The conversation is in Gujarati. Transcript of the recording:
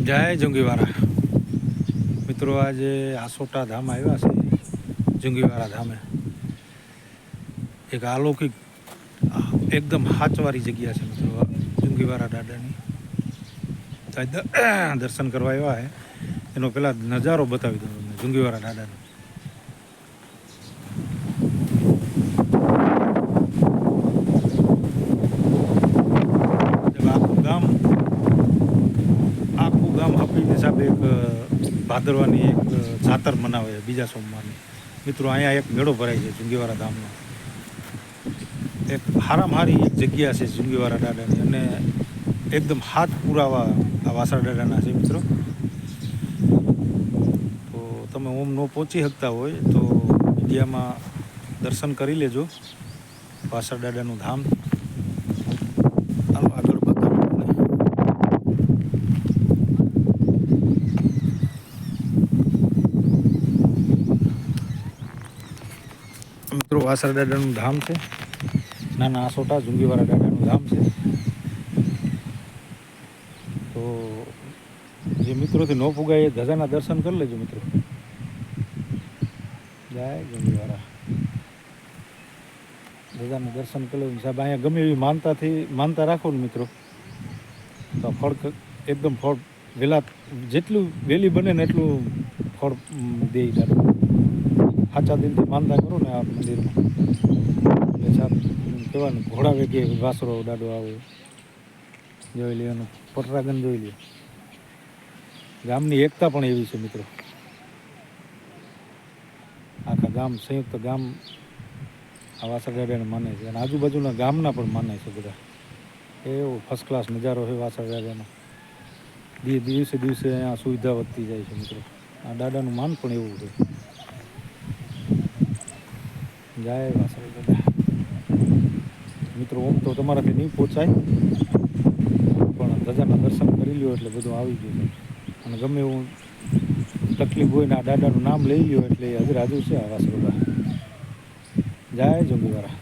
જય જુંગીવારા મિત્રો, આજે આસોટા ધામ આવ્યા છે. જુંગીવારા ધામે એક અલૌકિક એકદમ હાચવારી જગ્યા છે મિત્રો. જુંગીવારા દાદાની દર્શન કરવા આવ્યા છે. એનો પેલા નજારો બતાવી દઉં તમને જુંગીવારા દાદાનો. આખું ગામ હપીને હિસાબે એક ભાદરવાની એક જાતર મનાવે છે બીજા સોમવારની. મિત્રો, અહીંયા એક મેળો ભરાય છે જુંગીવારા ધામનો. એક હારામાં હારી એક જગ્યા છે જુંગીવારા દાદાની, અને એકદમ હાથ પુરાવા આ વાસણા દાદાના છે મિત્રો. તો તમે ઓમ ન પહોંચી શકતા હોય તો મીડિયામાં દર્શન કરી લેજો વાસણા દાદાનું ધામ. આગળ મિત્રો, વાસણા દાદાનું ધામ છે. નાના આસોટા જુંગીવારા દાદાનું ધામ છે. તો જે મિત્રોથી ન પુગાય એ ધજાના દર્શન કરી લેજો મિત્રો. જય જુંગીવારા. ધજાના દર્શન કરી લેજો સાહેબ. અહીંયા ગમે એવી માનતા રાખો ને મિત્રો, તો ફળ એકદમ ફળ જેટલું વહેલી બને ને એટલું ફળ દે દાદા. સાચા દિલથી માનતા કરો ને આ મંદિરમાં એટલે સાહેબ કહેવાનું ઘોડા વેગે વાસરો દાડો આવે જોઈ લે, એનું પટરાગન જોઈ લે. ગામની એકતા પણ એવી છે મિત્રો. આખા ગામ સંયુક્ત ગામ આ વાસણા દાદાને માને છે, અને આજુબાજુના ગામના પણ માને છે બધા. એવો ફર્સ્ટ ક્લાસ નજારો છે વાસણા દાદાનો. દિવસે દિવસે અહીંયા સુવિધા વધતી જાય છે મિત્રો. આ દાદાનું માન પણ એવું છે. જય વાસણા દાદા. મિત્રો, ઓમ તો તમારાથી નહીં પહોંચાય, પણ ધજાના દર્શન કરી લ્યો એટલે બધું આવી ગયું છે. અને ગમે એવું તકલીફ હોય ને આ દાદાનું નામ લઈ લ્યો એટલે હાજર છે આ વાસણા. જય જુંગીવારા.